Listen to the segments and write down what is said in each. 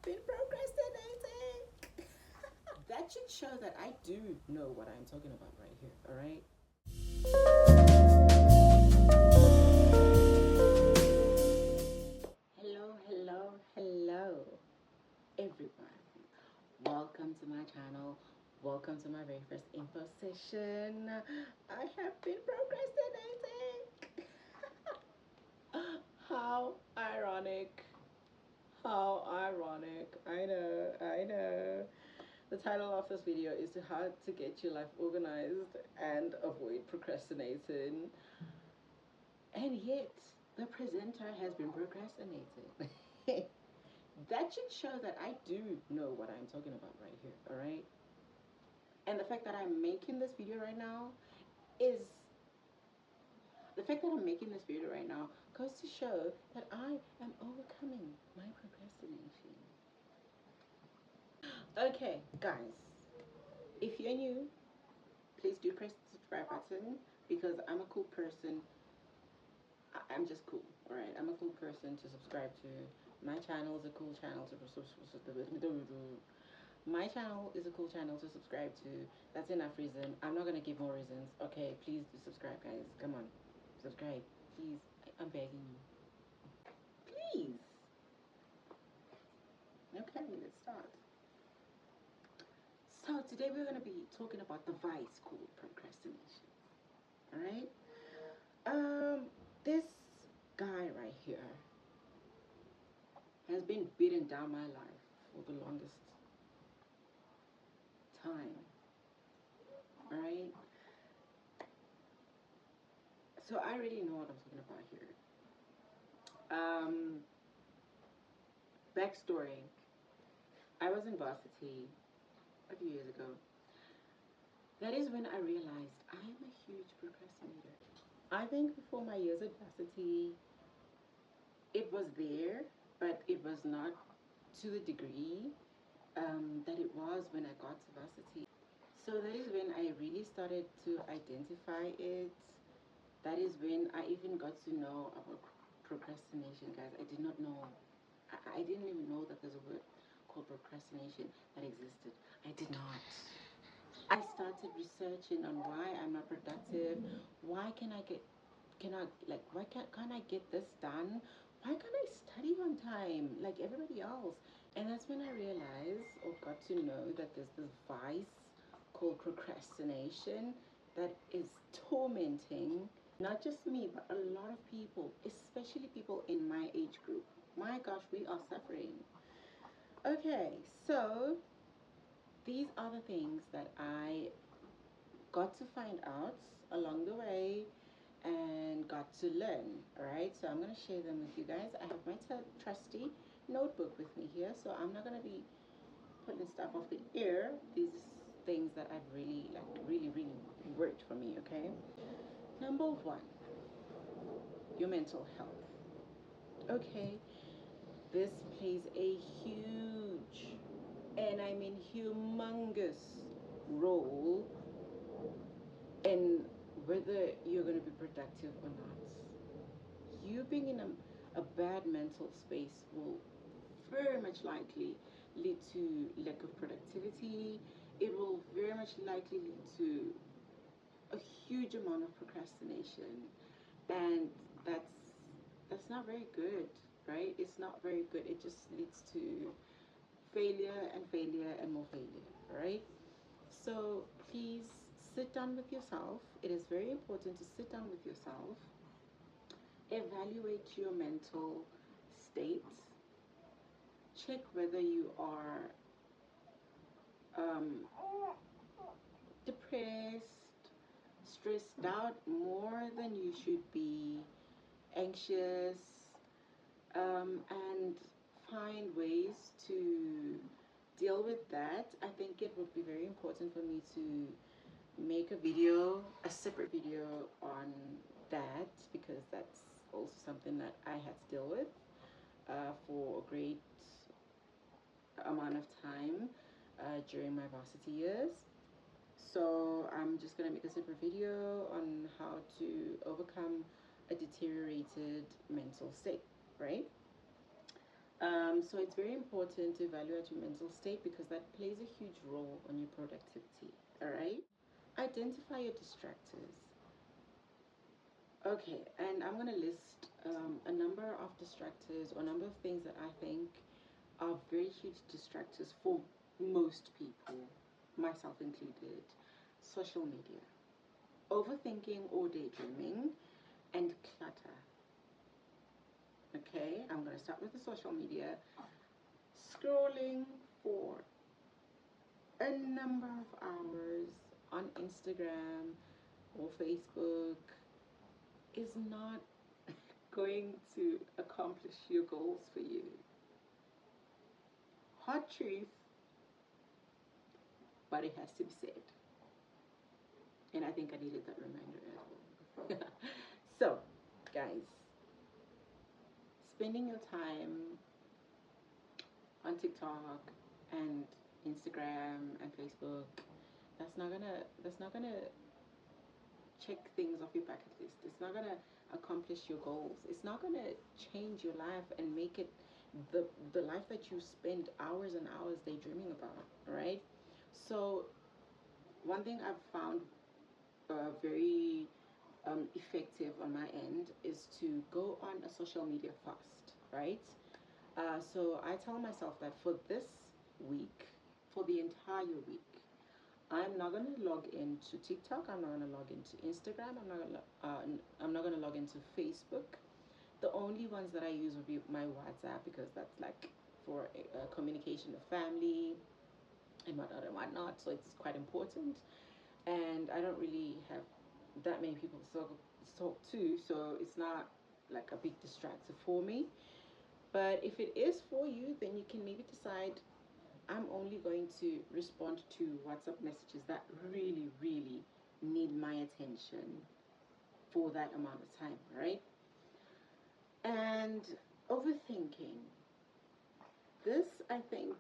been procrastinating. That should show that I do know what I'm talking about right here, all right? Hello, everyone. Welcome to my channel. Welcome to my very first info session. I have been procrastinating. How ironic. How ironic. I know. The title of this video is how to get your life organized and avoid procrastinating. And yet, the presenter has been procrastinating. That should show that I do know what I'm talking about right here, all right? And the fact that I'm making this video right now is the fact that I'm making this video right now goes to show that I am overcoming my procrastination. Okay, guys, if you're new, please do press the subscribe button because I'm a cool person. I'm just cool, all right? I'm a cool person to subscribe to. My channel is a cool channel to my channel is a cool channel to subscribe to. That's enough reason. I'm not gonna give more reasons. Okay, please do subscribe, guys. Come on, subscribe, please. I'm begging you, please. Okay, let's start. So today we're gonna be talking about the vice called procrastination. All right. This guy right here has been beating down my life for the longest time. All right. So I already know what I'm talking about here. Um, Backstory. I was in varsity a few years ago. That is when I realized I am a huge procrastinator. I think before my years at varsity, it was there, but it was not to the degree that it was when I got to varsity. So that is when I really started to identify it. That is when I even got to know about procrastination, guys. I did not know. I didn't even know that there's a word called procrastination that existed. I did not. I started researching on why I'm not productive. Why can I get why can't I get this done? Why can't I study on time like everybody else? And that's when I realized or got to know that there's this vice called procrastination that is tormenting not just me but a lot of people, especially people in my age group. My gosh, we are suffering. Okay, so these are the things that I got to find out along the way and got to learn. All right, so I'm going to share them with you guys. I have my trusty notebook with me here, so I'm not going to be putting stuff off the air. These things that I've really worked for me. Okay, number one, your mental health. Okay, this plays a huge, and I mean humongous, role in whether you're going to be productive or not. You being in a bad mental space will very much likely lead to lack of productivity. It will very much likely lead to a huge amount of procrastination, and that's that's not very good, right? It's not very good. It just leads to failure and more failure, right? So please sit down with yourself. It is very important to sit down with yourself, evaluate your mental state, check whether you are um, depressed, stressed out more than you should be, anxious, and find ways to deal with that. I think it would be very important for me to make a video, a separate video on that, because that's also something that I had to deal with for a great amount of time during my varsity years. So I'm just gonna make a separate video on how to overcome a deteriorated mental state, right? So it's very important to evaluate your mental state because that plays a huge role on your productivity. All right. Identify your distractors. Okay, and I'm gonna list a number of distractors or a number of things that I think are very huge distractors for most people, myself included. Social media, overthinking or daydreaming, and clutter. Okay, I'm gonna start with the social media. Scrolling for a number of hours on Instagram or Facebook is not going to accomplish your goals for you. Hot truth, but it has to be said. And I think I needed that reminder as well. So, guys, spending your time on TikTok and Instagram and Facebook, that's not gonna check things off your bucket list. It's not gonna accomplish your goals. It's not gonna change your life and make it the life that you spend hours and hours daydreaming about, right? So one thing I've found very effective on my end is to go on a social media fast, right? So I tell myself that for this week, for the entire week, I'm not gonna log into TikTok. I'm not gonna log into Instagram. I'm not gonna log into Facebook. The only ones that I use would be my WhatsApp because that's like for communication of family and whatnot and whatnot. So it's quite important. And I don't really have that many people to talk to, so it's not like a big distractor for me. But if it is for you, then you can maybe decide I'm only going to respond to WhatsApp messages that really, really need my attention for that amount of time, right? And overthinking. This, I think,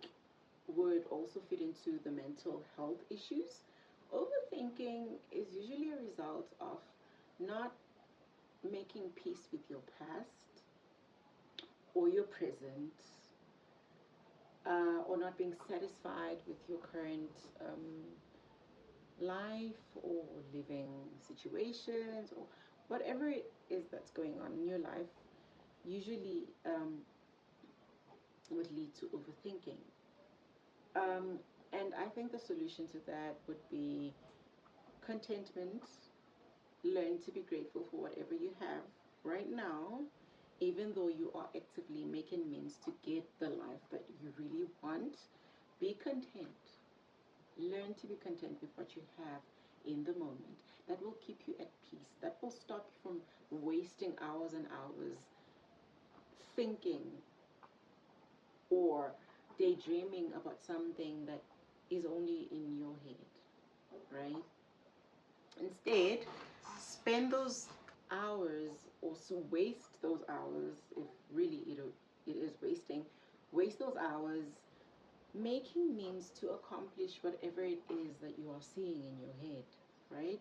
would also fit into the mental health issues. Overthinking is usually a result of not making peace with your past or your present, or not being satisfied with your current life or living situations or whatever it is that's going on in your life, usually would lead to overthinking. Um, and I think the solution to that would be contentment. Learn to be grateful for whatever you have right now, even though you are actively making means to get the life that you really want. Be content. Learn to be content with what you have in the moment. That will keep you at peace. That will stop you from wasting hours and hours thinking or daydreaming about something that is only in your head, right? Instead, spend those hours, or so waste those hours if really it is wasting. Waste those hours making means to accomplish whatever it is that you are seeing in your head, right?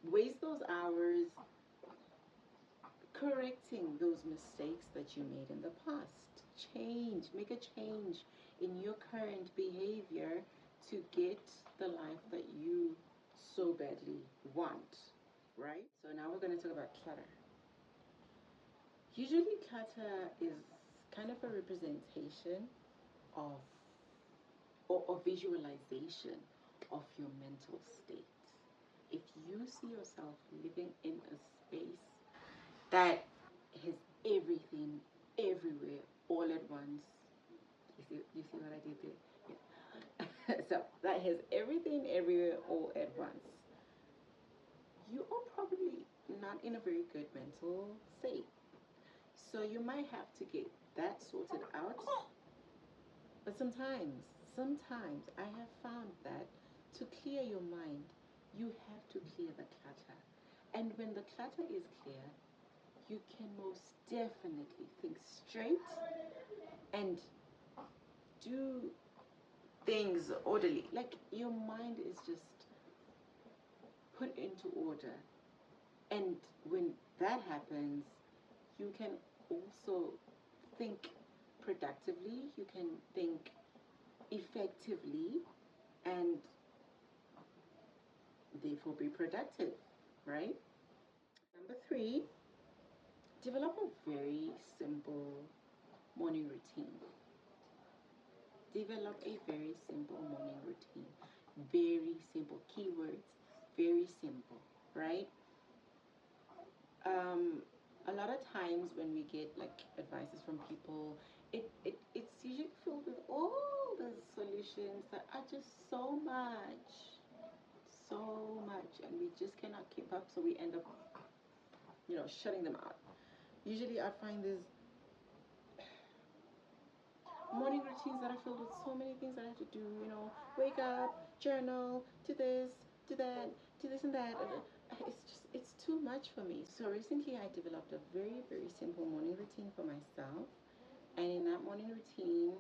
Waste those hours correcting those mistakes that you made in the past. Make a change in your current behavior to get the life that you so badly want, right? So now we're going to talk about clutter. Usually, clutter is kind of a representation of or visualization of your mental state. If you see yourself living in a space that has everything everywhere all at once, you see what I did there? Yeah. So that has everything everywhere all at once. You are probably not in a very good mental state. So you might have to get that sorted out. But sometimes I have found that to clear your mind, you have to clear the clutter. And when the clutter is clear, you can most definitely think straight and do things orderly. Like your mind is just put into order. And when that happens, you can also think productively, you can think effectively, and therefore be productive, right? Number three, develop a very simple morning routine. Develop a very simple morning routine. Very simple. Keywords, very simple, right? Um, a lot of times when we get like advices from people, it's usually filled with all the solutions that are just so much, and we just cannot keep up, so we end up, shutting them out. Usually, I find there's morning routines that are filled with so many things that I have to do. Wake up, journal, do this, do that, do this and that. It's too much for me. So recently, I developed a very very simple morning routine for myself, and in that morning routine,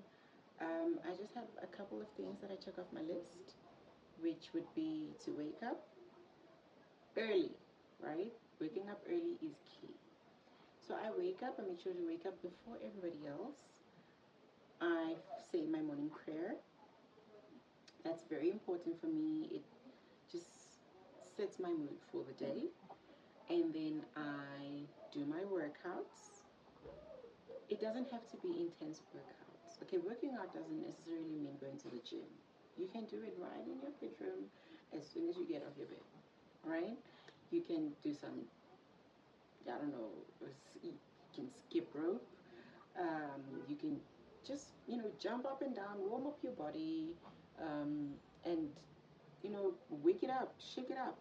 I just have a couple of things that I check off my list, which would be to wake up early, right? Waking up early is key. So I wake up, I make sure to wake up before everybody else. I say my morning prayer. That's very important for me. It just sets my mood for the day. And then I do my workouts. It doesn't have to be intense workouts. Okay, working out doesn't necessarily mean going to the gym. You can do it right in your bedroom as soon as you get off your bed, right? You can do some, I don't know, you can skip rope. You can just, jump up and down, warm up your body, and, wake it up, shake it up,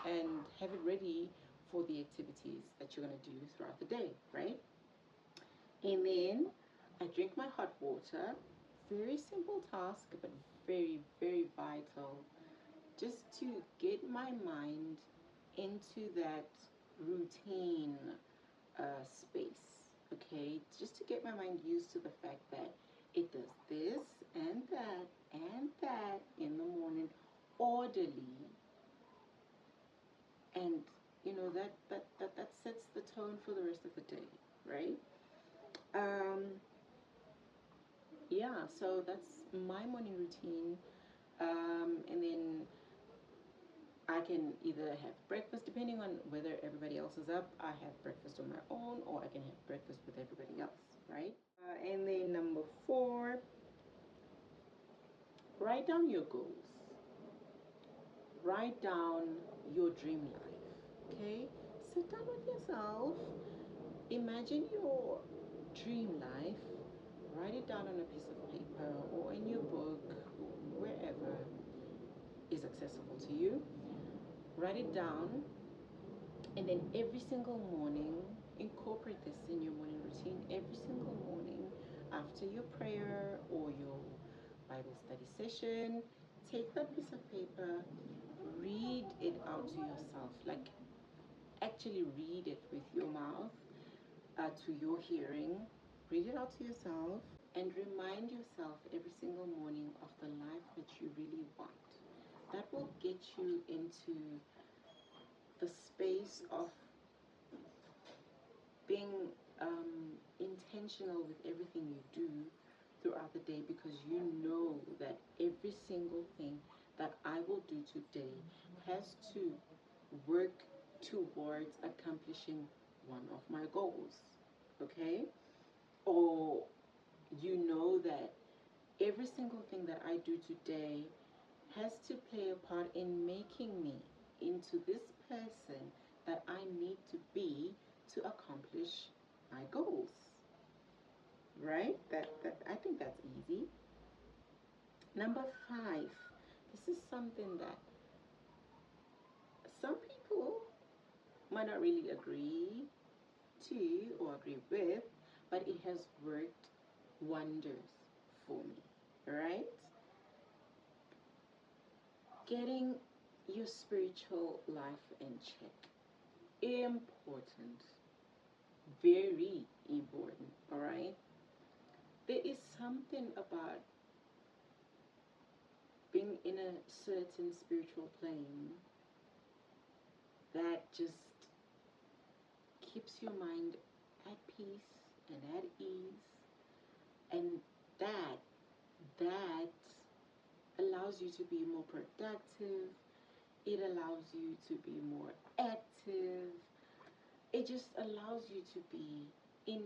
and have it ready for the activities that you're going to do throughout the day, right? And then I drink my hot water. Very simple task, but very, very vital, just to get my mind into that routine space. Okay, just to get my mind used to the fact that it does this and that in the morning, orderly, and that sets the tone for the rest of the day, right? Um, yeah, so that's my morning routine. And then I can either have breakfast, depending on whether everybody else is up. I have breakfast on my own, or I can have breakfast with everybody else, right? And then number four, write down your goals. Write down your dream life. Okay? Sit down with yourself. Imagine your dream life. Write it down on a piece of paper or in your book, wherever is accessible to you. Write it down, and then every single morning, incorporate this in your morning routine. Every single morning, after your prayer or your Bible study session, take that piece of paper, read it out to yourself. Like, actually read it with your mouth, to your hearing. Read it out to yourself and remind yourself every single morning of the life that you really want. That will get you into the space of being intentional with everything you do throughout the day, because you know that every single thing that I will do today has to work towards accomplishing one of my goals. Okay? Or you know that every single thing that I do today has to play a part in making me into this person that I need to be to accomplish my goals. Right? That I think that's easy. Number five, this is something that some people might not really agree to or agree with, but it has worked wonders for me. Right? Getting your spiritual life in check. Important. Very important. All right? There is something about being in a certain spiritual plane that just keeps your mind at peace and at ease. And that that allows you to be more productive. It allows you to be more active. It just allows you to be in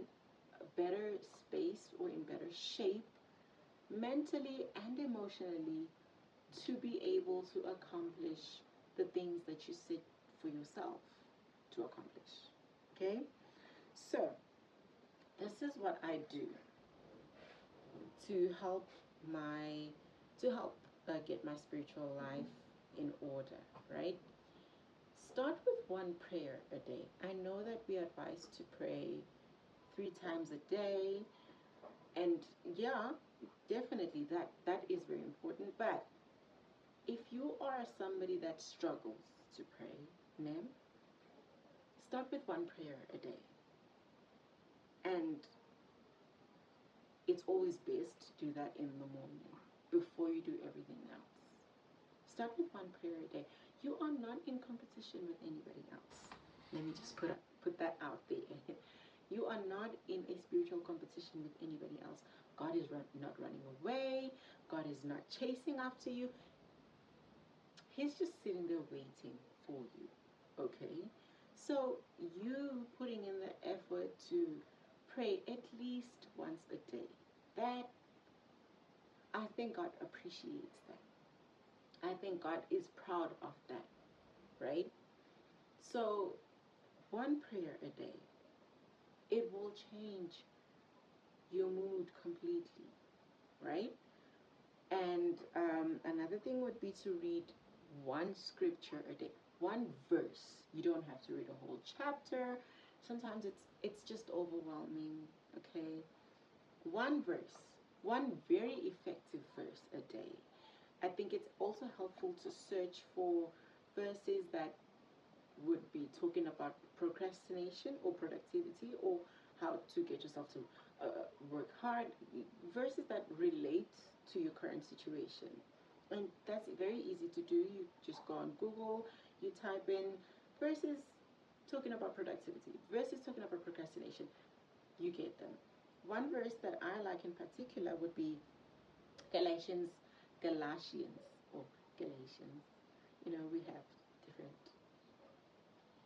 a better space or in better shape mentally and emotionally to be able to accomplish the things that you set for yourself to accomplish. Okay? So, this is what I do to help my to help get my spiritual life in order, right? Start with one prayer a day. I know that we are advised to pray 3 times a day, and yeah, definitely that is very important. But if you are somebody that struggles to pray, Nim, start with one prayer a day. And it's always best to do that in the morning before you do everything else. Start with one prayer a day. You are not in competition with anybody else. Let me just put that out there. You are not in a spiritual competition with anybody else. God is not running away. God is not chasing after you. He's just sitting there waiting for you. Okay? So you putting in the effort to pray at least once a day, that I think God appreciates that. I think God is proud of that, right? So one prayer a day, it will change your mood completely, right? And another thing would be to read one scripture a day, one verse. You don't have to read a whole chapter. Sometimes it's just overwhelming. Okay, one verse, one very effective verse a day. I think it's also helpful to search for verses that would be talking about procrastination or productivity, or how to get yourself to work hard, verses that relate to your current situation. And that's very easy to do. You just go on Google, you type in verses talking about productivity, verses talking about procrastination, you get them. One verse that I like in particular would be Galatians, or Galatians. You know, we have different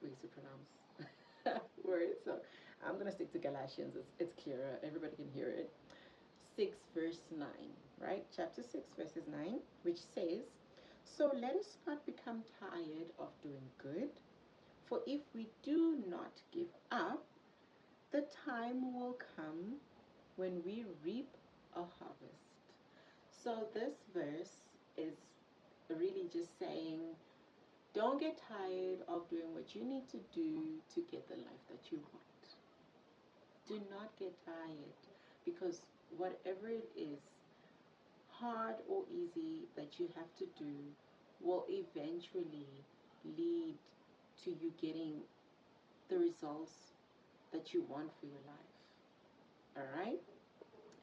ways to pronounce words, so I'm gonna stick to Galatians. It's clearer, everybody can hear it. 6 verse 9, right? Chapter 6 verses 9, which says, so let us not become tired of doing good, for if we do not give up, the time will come when we reap a harvest. So this verse is really just saying, don't get tired of doing what you need to do to get the life that you want. Do not get tired, because whatever it is, hard or easy, that you have to do will eventually lead to you getting the results that you want for your life. All right?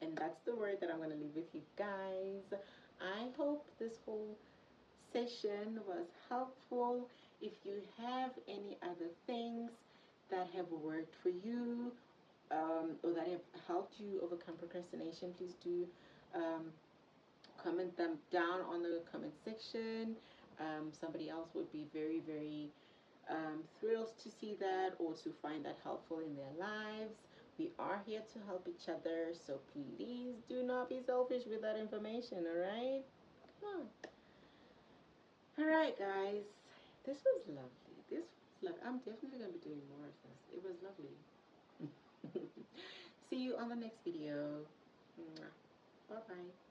And that's the word that I'm going to leave with you guys. I hope this whole session was helpful. If you have any other things that have worked for you, or that have helped you overcome procrastination, please do comment them down on the comment section. Somebody else would be very, very thrilled to see that, or to find that helpful in their lives. We are here to help each other, so please do not be selfish with that information, all right? Come on. All right, guys. This was lovely. This was lovely. I'm definitely going to be doing more of this. It was lovely. See you on the next video. Bye-bye.